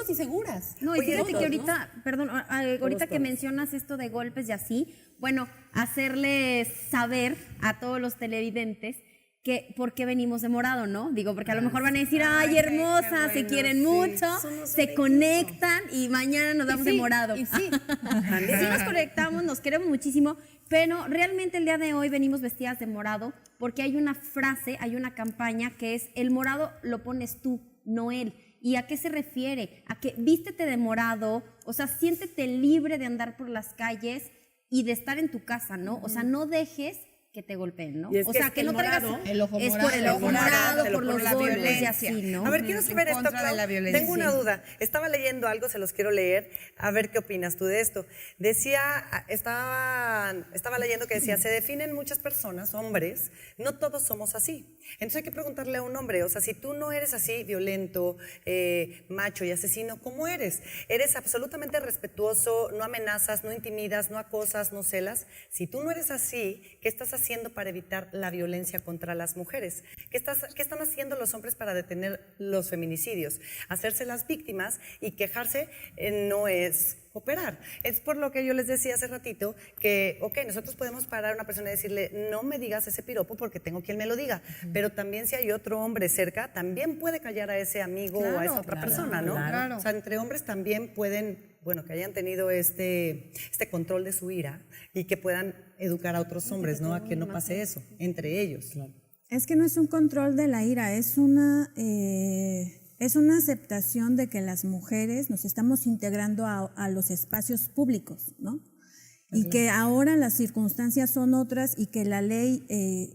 y seguras. No, y fíjate Todos, que ahorita, ¿no? perdón, ahorita que mencionas esto de golpes y así, bueno, hacerles saber a todos los televidentes que por qué venimos de morado, ¿no? Digo, porque a lo mejor van a decir, ay, hermosa, se quieren mucho, se conectan y mañana nos damos de morado. Y sí. Sí nos conectamos, nos queremos muchísimo, pero realmente el día de hoy venimos vestidas de morado porque hay una frase, hay una campaña que es, el morado lo pones tú, no él. ¿Y a qué se refiere? A que vístete de morado, o sea, siéntete libre de andar por las calles y de estar en tu casa, ¿no? O sea, no dejes que te golpeen, ¿no? Y es O que sea, es que el no traigas morado, el ojo es morado, por el ojo morado, te lo por los pone la golpes y violencia. así, ¿no? A ver, quiero saber En esto, contra de Clau. la violencia. Tengo una duda. Estaba leyendo algo, se los quiero leer, a ver qué opinas tú de esto. Decía, estaba leyendo que decía, se definen muchas personas, hombres, no todos somos así. Entonces hay que preguntarle a un hombre, o sea, si tú no eres así, violento, macho y asesino, ¿cómo eres? ¿Eres absolutamente respetuoso, no amenazas, no intimidas, no acosas, no celas? Si tú no eres así, ¿qué estás haciendo para evitar la violencia contra las mujeres? ¿Qué están haciendo los hombres para detener los feminicidios? Hacerse las víctimas y quejarse no es cooperar. Es por lo que yo les decía hace ratito que, ok, nosotros podemos parar a una persona y decirle, no me digas ese piropo porque tengo quien me lo diga, pero también si hay otro hombre cerca, también puede callar a ese amigo o a esa otra persona, ¿no? claro. O sea, entre hombres también pueden, bueno, que hayan tenido este control de su ira y que puedan educar a otros hombres, ¿no? A que no pase eso entre ellos. Es que no es un control de la ira, es una aceptación de que las mujeres nos estamos integrando a los espacios públicos, ¿no? Y que ahora las circunstancias son otras y que la ley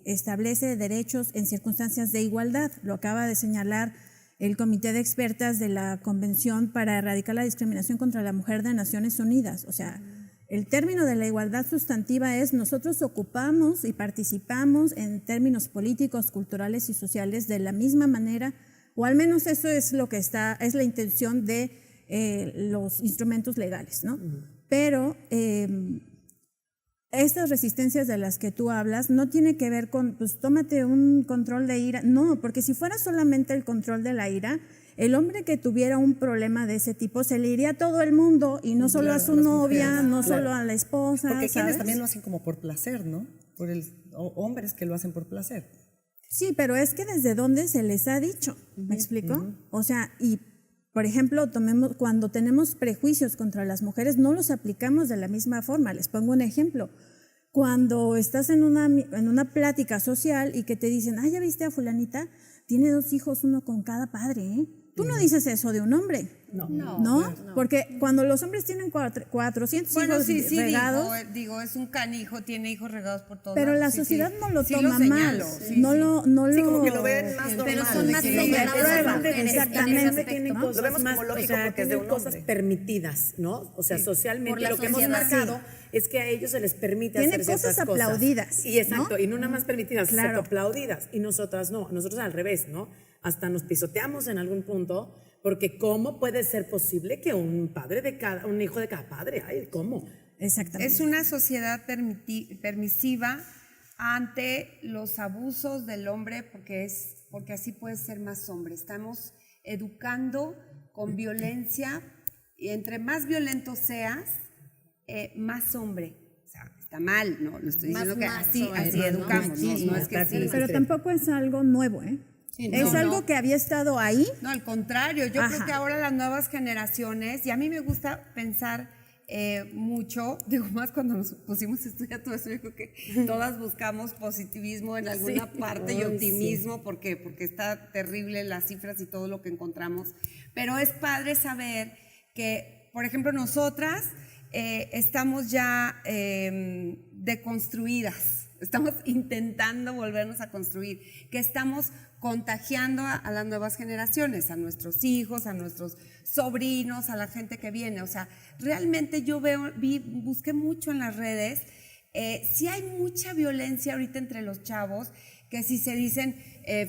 establece derechos en circunstancias de igualdad. Lo acaba de señalar el Comité de Expertas de la Convención para Erradicar la Discriminación contra la Mujer de Naciones Unidas. O sea, el término de la igualdad sustantiva es nosotros ocupamos y participamos en términos políticos, culturales y sociales de la misma manera, o al menos eso es lo que es la intención de los instrumentos legales, ¿no? Pero estas resistencias de las que tú hablas no tiene que ver con, pues tómate un control de ira. No, porque si fuera solamente el control de la ira, el hombre que tuviera un problema de ese tipo se le iría a todo el mundo y no solo a su novia, no solo a la esposa. Porque quienes ¿sabes? también lo hacen como por placer, ¿no? Hombres que lo hacen por placer. Sí, pero es que desde dónde se les ha dicho, ¿me explico? O sea, y por ejemplo, cuando tenemos prejuicios contra las mujeres, no los aplicamos de la misma forma. Les pongo un ejemplo. Cuando estás en una plática social y que te dicen, ya viste a fulanita, tiene 2 hijos, uno con cada padre, ¿eh? Tú no dices eso de un hombre. No. Porque cuando los hombres tienen 400 hijos regados. Digo, es un canijo, tiene hijos regados por todos Pero lados. la sociedad no lo Sí toma mal. Sí, como que lo ven más normal. Pero son más Sí, lo ven señaladas exactamente. Tienen ¿no? cosas Lo vemos como más, lógico o sea, porque es de tienen un cosas hombre. permitidas, ¿no? O sea, socialmente Por la lo que hemos sociedad. marcado es que a ellos se les permite Tienen hacer ciertas cosas aplaudidas, Y exacto, ¿no? y no nada más permitidas, Claro. exacto, aplaudidas. Y nosotras no, nosotros al revés, ¿no? Hasta nos pisoteamos en algún punto, porque ¿cómo puede ser posible que un hijo de cada padre? Ay, ¿cómo? Exactamente. Es una sociedad permisiva ante los abusos del hombre porque así puede ser más hombre. Estamos educando con violencia y entre más violento seas, más hombre. O sea, está mal, no, lo estoy diciendo que así educamos, no es que sí. Pero tampoco es algo nuevo, ¿eh? Sí, es no, algo no. que había estado ahí. No, al contrario, yo creo Ajá. que ahora las nuevas generaciones, y a mí me gusta pensar mucho, digo más cuando nos pusimos a estudiar todo eso, yo creo que todas buscamos positivismo en alguna parte y optimismo porque está terrible las cifras y todo lo que encontramos, pero es padre saber que, por ejemplo, nosotras estamos ya deconstruidas, estamos intentando volvernos a construir, que estamos contagiando a las nuevas generaciones, a nuestros hijos, a nuestros sobrinos, a la gente que viene. O sea, realmente yo busqué mucho en las redes, sí hay mucha violencia ahorita entre los chavos, que si se dicen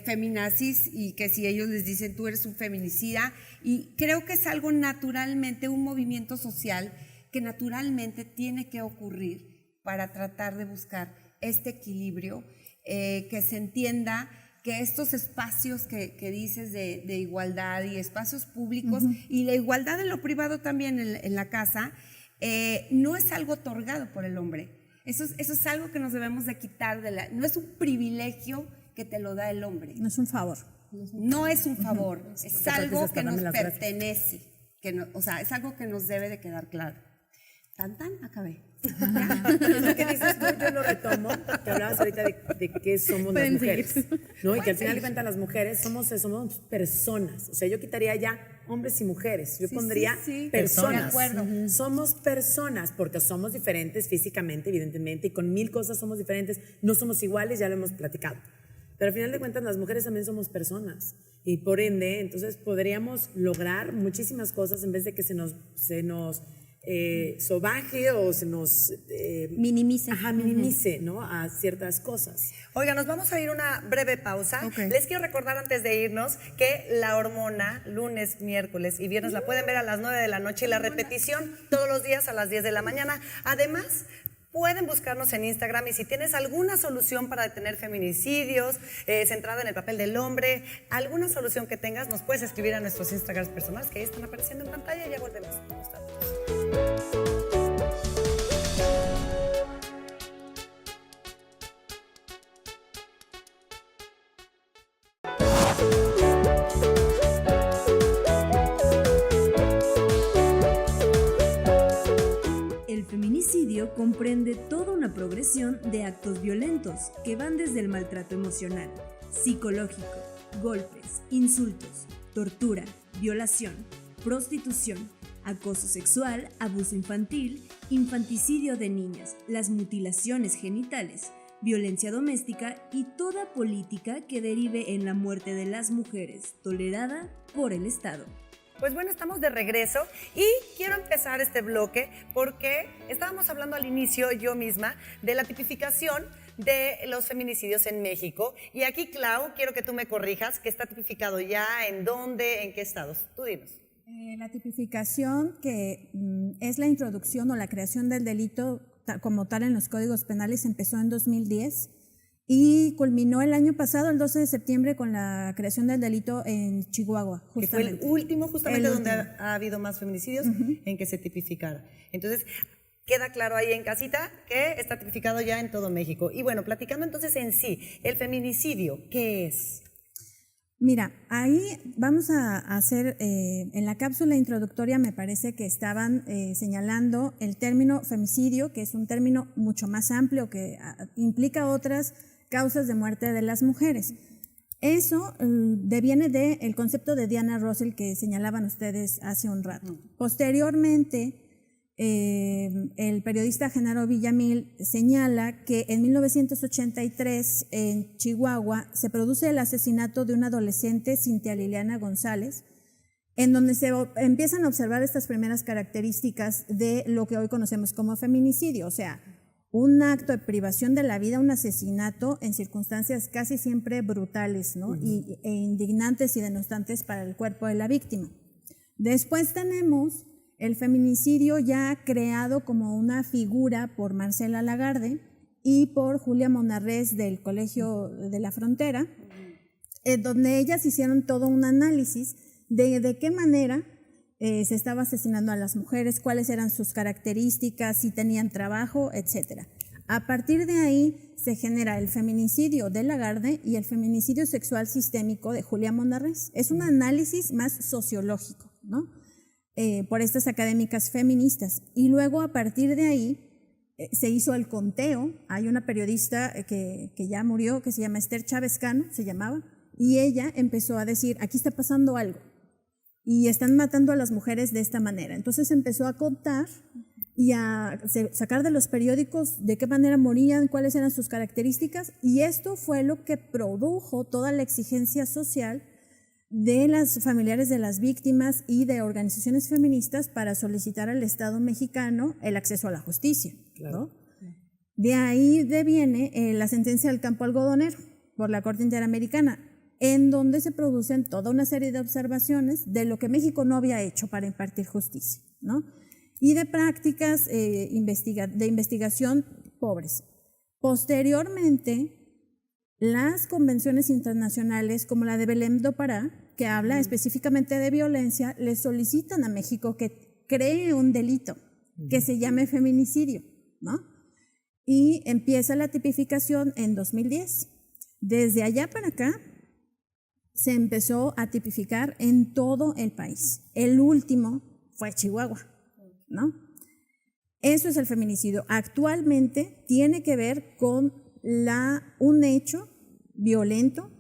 feminazis y que si ellos les dicen tú eres un feminicida, y creo que es algo naturalmente, un movimiento social que naturalmente tiene que ocurrir para tratar de buscar este equilibrio, que se entienda que estos espacios que dices de igualdad y espacios públicos y la igualdad en lo privado también en la casa, no es algo otorgado por el hombre. Eso es algo que nos debemos de quitar, no es un privilegio que te lo da el hombre. No es un favor. No es un favor, es algo hasta que nos dame las gracias. pertenece, o sea, es algo que nos debe de quedar claro. Acabé. Lo que dices tú, yo lo retomo, que hablabas ahorita de qué somos las mujeres, ¿no? Y que al final de cuentas las mujeres somos personas. O sea, yo quitaría ya hombres y mujeres. Yo pondría personas. De acuerdo. Somos personas, porque somos diferentes físicamente, evidentemente, y con 1000 cosas somos diferentes. No somos iguales, ya lo hemos platicado. Pero al final de cuentas las mujeres también somos personas. Y por ende, entonces podríamos lograr muchísimas cosas en vez de que se nos sobaje o se nos minimice. minimice, ¿no? A ciertas cosas. Oiga, nos vamos a ir a una breve pausa. Les quiero recordar antes de irnos que La Hormona, lunes, miércoles y viernes, la pueden ver a las 9 de la noche y la repetición todos los días a las 10 de la mañana. Además, pueden buscarnos en Instagram y si tienes alguna solución para detener feminicidios, centrada en el papel del hombre, alguna solución que tengas, nos puedes escribir a nuestros Instagrams personales que ahí están apareciendo en pantalla y ya volvemos. El feminicidio comprende toda una progresión de actos violentos que van desde el maltrato emocional, psicológico, golpes, insultos, tortura, violación, prostitución, acoso sexual, abuso infantil, infanticidio de niñas, las mutilaciones genitales, violencia doméstica y toda política que derive en la muerte de las mujeres, tolerada por el Estado. Pues bueno, estamos de regreso y quiero empezar este bloque porque estábamos hablando al inicio yo misma de la tipificación de los feminicidios en México. Y aquí, Clau, quiero que tú me corrijas, que está tipificado ya, en dónde, en qué estados. Tú dinos. La tipificación que es la introducción o la creación del delito como tal en los códigos penales empezó en 2010 y culminó el año pasado, el 12 de septiembre, con la creación del delito en Chihuahua. Que fue el último, justamente, El donde último. ha habido más feminicidios en que se tipificara. Entonces, queda claro ahí en casita que está tipificado ya en todo México. Y bueno, platicando entonces en sí, el feminicidio, ¿qué es? Mira, ahí vamos a hacer, en la cápsula introductoria me parece que estaban señalando el término femicidio, que es un término mucho más amplio que implica otras causas de muerte de las mujeres. Eso deviene del concepto de Diana Russell que señalaban ustedes hace un rato. Posteriormente, el periodista Genaro Villamil señala que en 1983 en Chihuahua se produce el asesinato de una adolescente, Cintia Liliana González, en donde se empiezan a observar estas primeras características de lo que hoy conocemos como feminicidio, o sea, un acto de privación de la vida, un asesinato en circunstancias casi siempre brutales, ¿no? E indignantes y denostantes para el cuerpo de la víctima. Después tenemos el feminicidio ya creado como una figura por Marcela Lagarde y por Julia Monarrés del Colegio de la Frontera, donde ellas hicieron todo un análisis de qué manera se estaba asesinando a las mujeres, cuáles eran sus características, si tenían trabajo, etc. A partir de ahí se genera el feminicidio de Lagarde y el feminicidio sexual sistémico de Julia Monarrés. Es un análisis más sociológico, ¿no? Por estas académicas feministas. Y luego a partir de ahí se hizo el conteo. Hay una periodista que ya murió, que se llama Esther Chávez Cano, se llamaba, y ella empezó a decir, aquí está pasando algo, y están matando a las mujeres de esta manera. Entonces empezó a contar y a sacar de los periódicos de qué manera morían, cuáles eran sus características, y esto fue lo que produjo toda la exigencia social de las familiares de las víctimas y de organizaciones feministas para solicitar al Estado mexicano el acceso a la justicia, ¿no? De ahí deviene la sentencia del campo algodonero por la Corte Interamericana, en donde se producen toda una serie de observaciones de lo que México no había hecho para impartir justicia, ¿no? Y de prácticas de investigación pobres. Posteriormente, las convenciones internacionales como la de Belém do Pará, que habla específicamente de violencia, le solicitan a México que cree un delito que se llame feminicidio, ¿no? Y empieza la tipificación en 2010. Desde allá para acá se empezó a tipificar en todo el país. El último fue Chihuahua, ¿no? Eso es el feminicidio. Actualmente tiene que ver con un hecho violento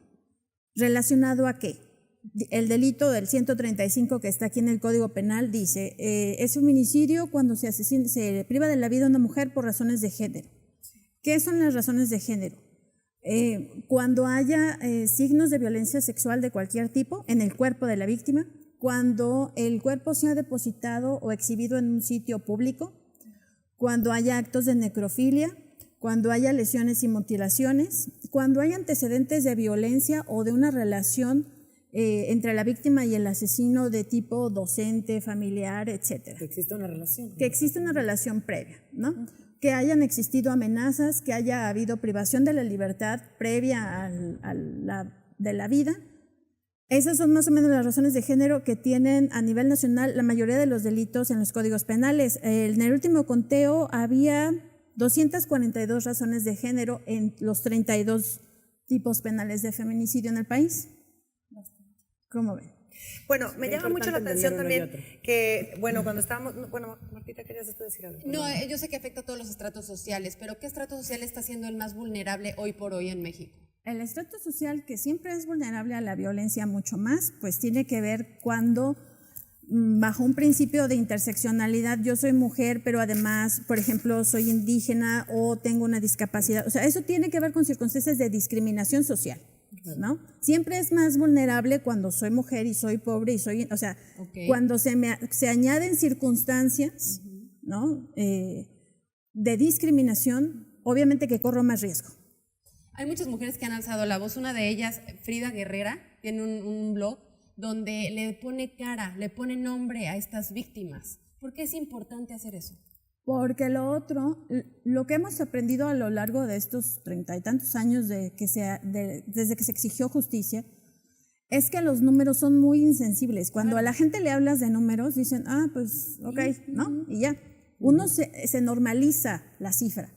relacionado a qué. El delito del 135 que está aquí en el Código Penal dice, es feminicidio cuando se priva de la vida a una mujer por razones de género. ¿Qué son las razones de género? Cuando haya signos de violencia sexual de cualquier tipo en el cuerpo de la víctima, cuando el cuerpo sea depositado o exhibido en un sitio público, cuando haya actos de necrofilia, cuando haya lesiones y mutilaciones, cuando haya antecedentes de violencia o de una relación entre la víctima y el asesino de tipo docente, familiar, etc. Que existe una relación. Que existe una relación previa, ¿no? Que hayan existido amenazas, que haya habido privación de la libertad previa de la vida. Esas son más o menos las razones de género que tienen a nivel nacional la mayoría de los delitos en los códigos penales. En el último conteo había 242 razones de género en los 32 tipos penales de feminicidio en el país. ¿Cómo ven? Bueno, me llama mucho la atención entender también uno y que, bueno, cuando estábamos... Bueno, Martita, ¿querías después decir algo? No, yo sé que afecta a todos los estratos sociales, pero ¿qué estrato social está siendo el más vulnerable hoy por hoy en México? El estrato social que siempre es vulnerable a la violencia mucho más, pues tiene que ver cuando bajo un principio de interseccionalidad yo soy mujer, pero además, por ejemplo, soy indígena o tengo una discapacidad. O sea, eso tiene que ver con circunstancias de discriminación social, ¿no? Siempre es más vulnerable cuando soy mujer y soy pobre y soy, o sea, cuando se añaden circunstancias, ¿no? De discriminación, obviamente que corro más riesgo. Hay muchas mujeres que han alzado la voz. Una de ellas, Frida Guerrera, tiene un blog donde le pone cara, le pone nombre a estas víctimas. ¿Por qué es importante hacer eso? Porque lo otro, lo que hemos aprendido a lo largo de estos 30 y tantos años desde que se exigió justicia, es que los números son muy insensibles. Cuando a la gente le hablas de números, dicen, pues, ok, ¿no? Y ya. Uno se normaliza la cifra.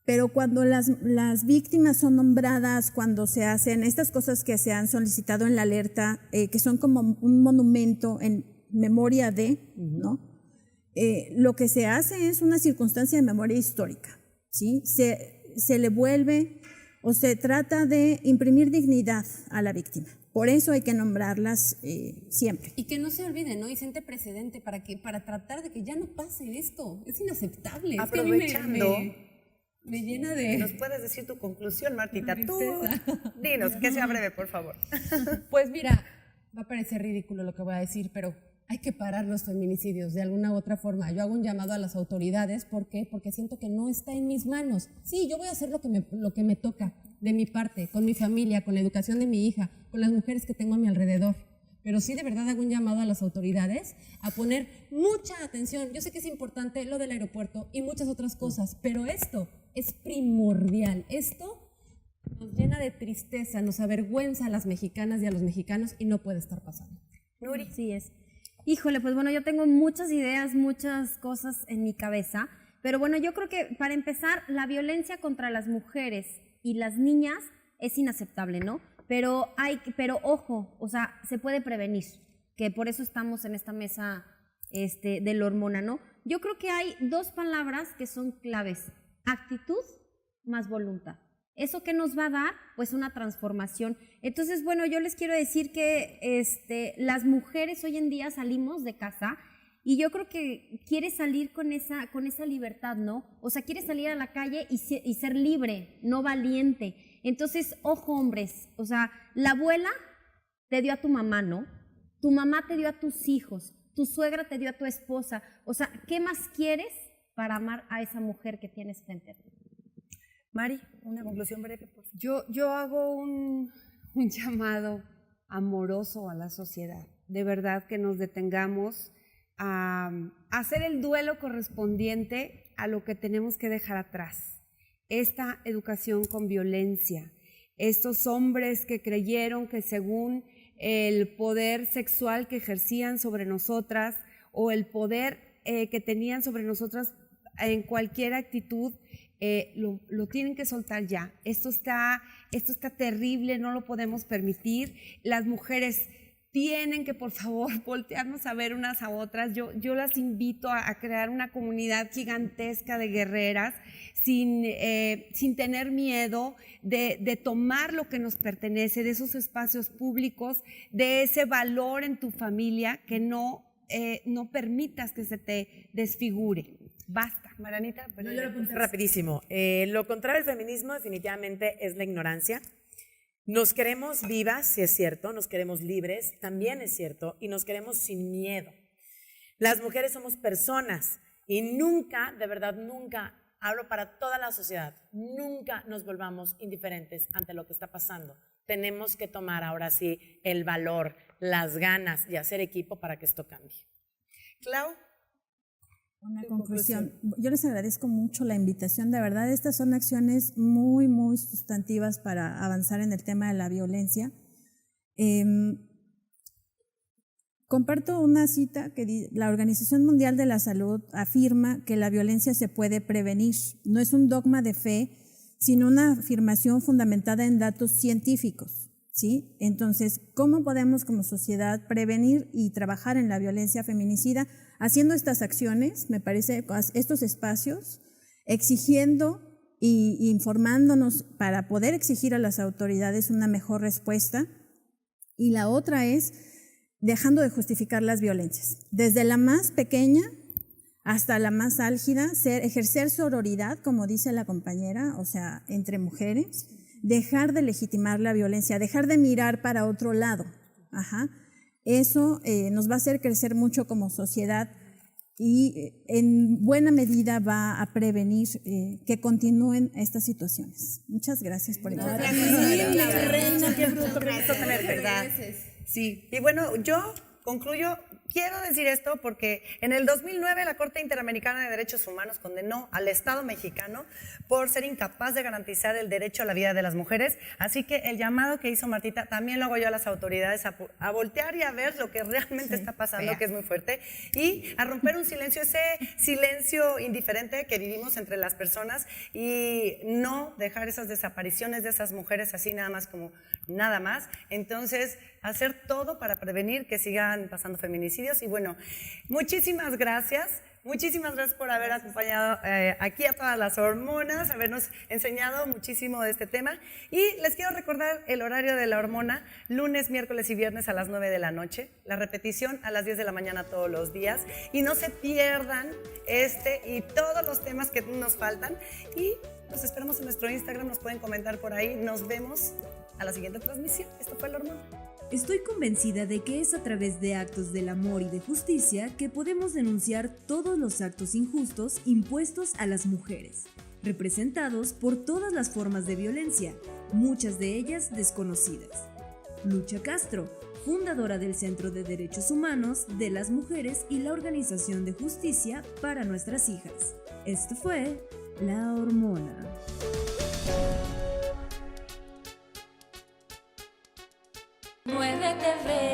Pero cuando las víctimas son nombradas, cuando se hacen estas cosas que se han solicitado en la alerta, que son como un monumento en memoria de, ¿no? Lo que se hace es una circunstancia de memoria histórica, ¿sí? Se le vuelve o se trata de imprimir dignidad a la víctima. Por eso hay que nombrarlas siempre. Y que no se olviden, ¿no? Y siente precedente para tratar de que ya no pase esto. Es inaceptable. Aprovechando, es que me llena de... ¿nos puedes decir tu conclusión, Martita? Tú, dinos, que sea breve, por favor. Pues mira, va a parecer ridículo lo que voy a decir, pero hay que parar los feminicidios de alguna u otra forma. Yo hago un llamado a las autoridades. ¿Por qué? Porque siento que no está en mis manos. Sí, yo voy a hacer lo que me toca de mi parte, con mi familia, con la educación de mi hija, con las mujeres que tengo a mi alrededor. Pero sí, de verdad hago un llamado a las autoridades a poner mucha atención. Yo sé que es importante lo del aeropuerto y muchas otras cosas, pero esto es primordial. Esto nos llena de tristeza, nos avergüenza a las mexicanas y a los mexicanos y no puede estar pasando. Nuri. Sí es. Híjole, pues bueno, yo tengo muchas ideas, muchas cosas en mi cabeza, pero bueno, yo creo que para empezar, la violencia contra las mujeres y las niñas es inaceptable, ¿no? Pero ojo, o sea, se puede prevenir, que por eso estamos en esta mesa de la hormona, ¿no? Yo creo que hay dos palabras que son claves: actitud más voluntad. ¿Eso qué nos va a dar? Pues una transformación. Entonces, bueno, yo les quiero decir que las mujeres hoy en día salimos de casa y yo creo que quiere salir con esa libertad, ¿no? O sea, quiere salir a la calle y ser libre, no valiente. Entonces, ojo, hombres, o sea, la abuela te dio a tu mamá, ¿no? Tu mamá te dio a tus hijos, tu suegra te dio a tu esposa. O sea, ¿qué más quieres para amar a esa mujer que tienes frente a ti? Mari, una conclusión breve, por favor. Yo hago un llamado amoroso a la sociedad. De verdad que nos detengamos a hacer el duelo correspondiente a lo que tenemos que dejar atrás. Esta educación con violencia, estos hombres que creyeron que según el poder sexual que ejercían sobre nosotras o el poder que tenían sobre nosotras en cualquier actitud, lo tienen que soltar ya. Esto está terrible, no lo podemos permitir. Las mujeres tienen que, por favor, voltearnos a ver unas a otras. Yo las invito a crear una comunidad gigantesca de guerreras sin tener miedo de tomar lo que nos pertenece, de esos espacios públicos, de ese valor en tu familia, que no permitas que se te desfigure. Basta. Maranita, No, yo lo apunté rapidísimo. Lo contrario del feminismo definitivamente es la ignorancia. Nos queremos vivas, sí es cierto, nos queremos libres, también es cierto, y nos queremos sin miedo. Las mujeres somos personas y nunca, de verdad nunca, hablo para toda la sociedad, nunca nos volvamos indiferentes ante lo que está pasando. Tenemos que tomar ahora sí el valor, las ganas y hacer equipo para que esto cambie. Clau. Una conclusión. Yo les agradezco mucho la invitación. De verdad, estas son acciones muy, muy sustantivas para avanzar en el tema de la violencia. Comparto una cita que la Organización Mundial de la Salud afirma que la violencia se puede prevenir. No es un dogma de fe, sino una afirmación fundamentada en datos científicos, ¿sí? Entonces, ¿cómo podemos como sociedad prevenir y trabajar en la violencia feminicida? Haciendo estas acciones, me parece, estos espacios, exigiendo e informándonos para poder exigir a las autoridades una mejor respuesta. Y la otra es dejando de justificar las violencias. Desde la más pequeña hasta la más álgida, ejercer sororidad, como dice la compañera, o sea, entre mujeres, dejar de legitimar la violencia, dejar de mirar para otro lado. Eso nos va a hacer crecer mucho como sociedad y en buena medida va a prevenir que continúen estas situaciones. Muchas gracias por invitarme. Qué bruto, qué gusto tenerte, ¿verdad? Sí, y bueno, yo concluyo quiero decir esto porque en el 2009 la Corte Interamericana de Derechos Humanos condenó al Estado mexicano por ser incapaz de garantizar el derecho a la vida de las mujeres. Así que el llamado que hizo Martita también lo hago yo a las autoridades a voltear y a ver lo que realmente está pasando, que es muy fuerte, y a romper un silencio, ese silencio indiferente que vivimos entre las personas, y no dejar esas desapariciones de esas mujeres así nada más como nada más. Entonces, hacer todo para prevenir que sigan pasando feminicidios. Y bueno, muchísimas gracias por haber acompañado aquí a todas las hormonas, habernos enseñado muchísimo de este tema. Y les quiero recordar el horario de La Hormona: lunes, miércoles y viernes a las 9 de la noche, la repetición a las 10 de la mañana todos los días. Y no se pierdan este y todos los temas que nos faltan. Y los esperamos en nuestro Instagram, nos pueden comentar por ahí. Nos vemos a la siguiente transmisión. Esto fue La Hormona. Estoy convencida de que es a través de actos del amor y de justicia que podemos denunciar todos los actos injustos impuestos a las mujeres, representados por todas las formas de violencia, muchas de ellas desconocidas. Lucha Castro, fundadora del Centro de Derechos Humanos de las Mujeres y la Organización de Justicia para Nuestras Hijas. Esto fue La Hormona. Muévete, ve.